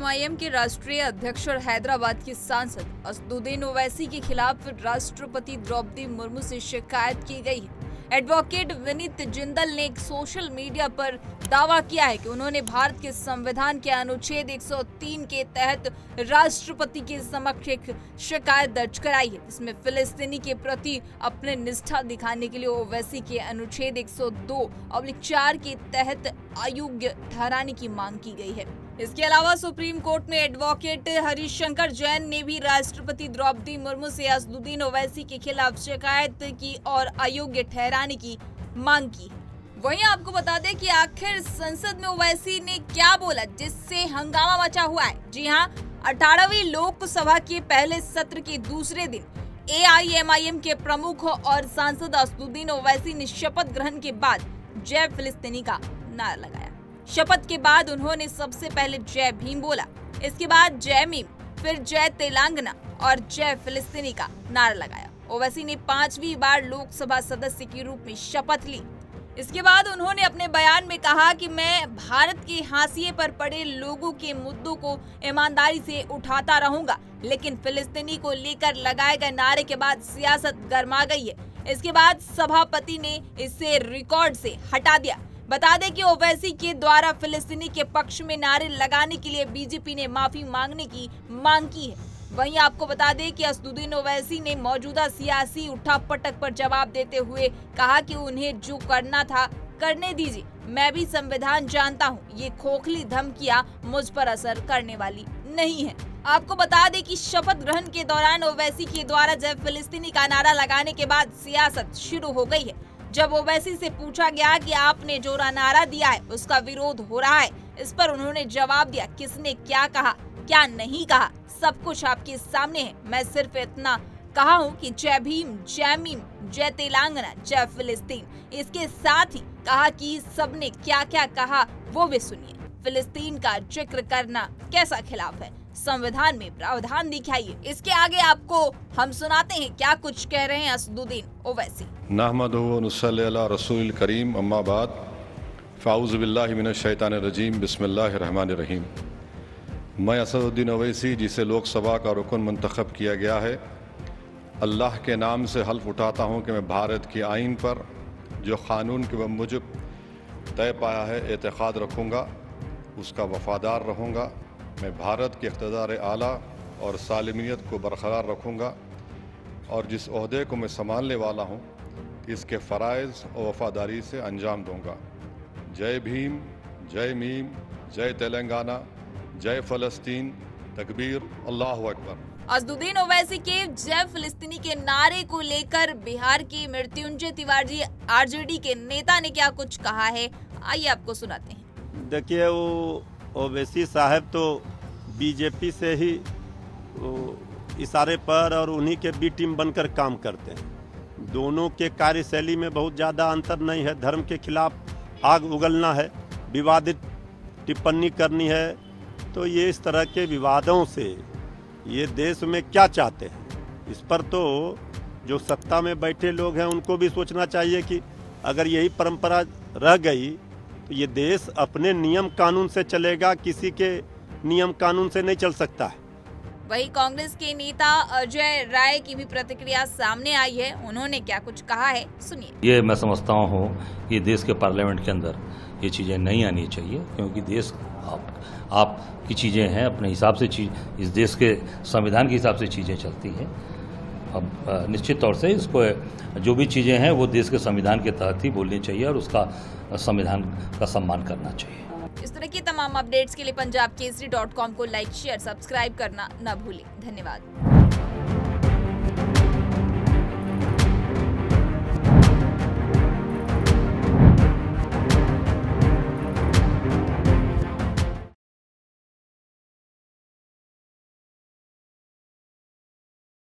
AIMIM के राष्ट्रीय अध्यक्ष और हैदराबाद के सांसद असदुद्दीन ओवैसी के खिलाफ राष्ट्रपति द्रौपदी मुर्मू से शिकायत की गई है। एडवोकेट विनीत जिंदल ने एक सोशल मीडिया पर दावा किया है कि उन्होंने भारत के संविधान के अनुच्छेद 103 के तहत राष्ट्रपति के समक्ष एक शिकायत दर्ज कराई है, जिसमें फिलिस्तीनी के प्रति अपने निष्ठा दिखाने के लिए ओवैसी के अनुच्छेद 102/4 के तहत अयोग्य ठहराने की मांग की गई है। इसके अलावा सुप्रीम कोर्ट में एडवोकेट हरिशंकर जैन ने भी राष्ट्रपति द्रौपदी मुर्मू से असदुद्दीन ओवैसी के खिलाफ शिकायत की और अयोग्य ठहराने की मांग की। वहीं आपको बता दें कि आखिर संसद में ओवैसी ने क्या बोला जिससे हंगामा मचा हुआ है। जी हां, 18वीं लोकसभा के पहले सत्र के दूसरे दिन एआईएमआईएम के प्रमुख और सांसद असदुद्दीन ओवैसी ने शपथ ग्रहण के बाद जय फिलिस्तीनी का नारा लगाया। शपथ के बाद उन्होंने सबसे पहले जय भीम बोला, इसके बाद जय मीम, फिर जय तेलंगाना और जय फिलिस्तीनी का नारा लगाया। ओवैसी ने 5वीं बार लोकसभा सदस्य के रूप में शपथ ली। इसके बाद उन्होंने अपने बयान में कहा कि मैं भारत के हाशिए पर पड़े लोगों के मुद्दों को ईमानदारी से उठाता रहूंगा, लेकिन फिलिस्तीनी को लेकर लगाए गए नारे के बाद सियासत गर्मा गई है। इसके बाद सभापति ने इसे रिकॉर्ड से हटा दिया। बता दें कि ओवैसी के द्वारा फिलिस्तीनी के पक्ष में नारे लगाने के लिए बीजेपी ने माफी मांगने की मांग की है। वहीं आपको बता दें कि असदुद्दीन ओवैसी ने मौजूदा सियासी उठापटक पर जवाब देते हुए कहा कि उन्हें जो करना था करने दीजिए, मैं भी संविधान जानता हूं, ये खोखली धमकियां मुझ पर असर करने वाली नहीं है। आपको बता दें कि शपथ ग्रहण के दौरान ओवैसी के द्वारा जय फिलिस्तीनी का नारा लगाने के बाद सियासत शुरू हो गई है। जब ओवैसी से पूछा गया कि आपने जो नारा दिया है उसका विरोध हो रहा है, इस पर उन्होंने जवाब दिया, किसने क्या कहा क्या नहीं कहा, सब कुछ आपके सामने है। मैं सिर्फ इतना कहा हूँ कि जय भीम, जय मीम, जय तेलंगाना, जय फिलिस्तीन। इसके साथ ही कहा कि सबने क्या क्या कहा वो भी सुनिए। फिलिस्तीन का जिक्र करना कैसा खिलाफ है, संविधान में प्रावधान दिखाइए। इसके आगे आपको हम सुनाते हैं क्या कुछ कह रहे हैं असदुद्दीन ओवैसी। नहमदुहु व नुसल्ली अला रसूलिल करीम, अम्मा बाद, फ़ाऊज़ु बिल्लाहि मिनश शैतानिर रजीम, बिस्मिल्लाहिर रहमानिर रहीम। मैं असदुद्दीन ओवैसी, जिसे लोकसभा का रुकन मुंतखब किया गया है, अल्लाह के नाम से हल्फ उठाता हूँ कि मैं भारत के आइन पर जो क़ानून के मुजब तय पाया है एतक़ाद रखूँगा, उसका वफ़ादार रहूँगा। मैं भारत के इक़्तिदार आला और सालिमियत को बरकरार रखूँगा और जिस ओहदे को मैं संभालने वाला हूँ इसके फ़राइज़ और वफ़ादारी से अंजाम दूँगा। जय भीम, जय मीम, जय तेलंगाना, जय फ़लस्तीन, तकबीर, अल्लाहु अकबर। असदुद्दीन ओवैसी के जय फिलिस्तीनी के नारे को लेकर बिहार की मृत्युंजय तिवारी आरजेडी के नेता ने क्या कुछ कहा है, आइए आपको सुनाते हैं। देखिए, वो ओवैसी साहब तो बीजेपी से ही इशारे पर और उन्हीं के बी टीम बनकर काम करते हैं। दोनों के कार्यशैली में बहुत ज़्यादा अंतर नहीं है। धर्म के खिलाफ आग उगलना है, विवादित टिप्पणी करनी है, तो ये इस तरह के विवादों से ये देश में क्या चाहते हैं, इस पर तो जो सत्ता में बैठे लोग हैं उनको भी सोचना चाहिए कि अगर यही परंपरा रह गई तो ये देश अपने नियम कानून से चलेगा, किसी के नियम कानून से नहीं चल सकता है। वही कांग्रेस के नेता अजय राय की भी प्रतिक्रिया सामने आई है, उन्होंने क्या कुछ कहा है, सुनिए। ये मैं समझता हूँ कि देश के पार्लियामेंट के अंदर ये चीज़ें नहीं आनी चाहिए, क्योंकि देश आपकी चीज़ें हैं, अपने हिसाब से इस देश के संविधान के हिसाब से चीज़ें चलती हैं। अब निश्चित तौर से इसको जो भी चीज़ें हैं वो देश के संविधान के तहत ही बोलनी चाहिए और उसका संविधान का सम्मान करना चाहिए। इस तरह की तमाम अपडेट्स के लिए पंजाबकेसरी.com को लाइक, शेयर, सब्सक्राइब करना न भूलें। धन्यवाद।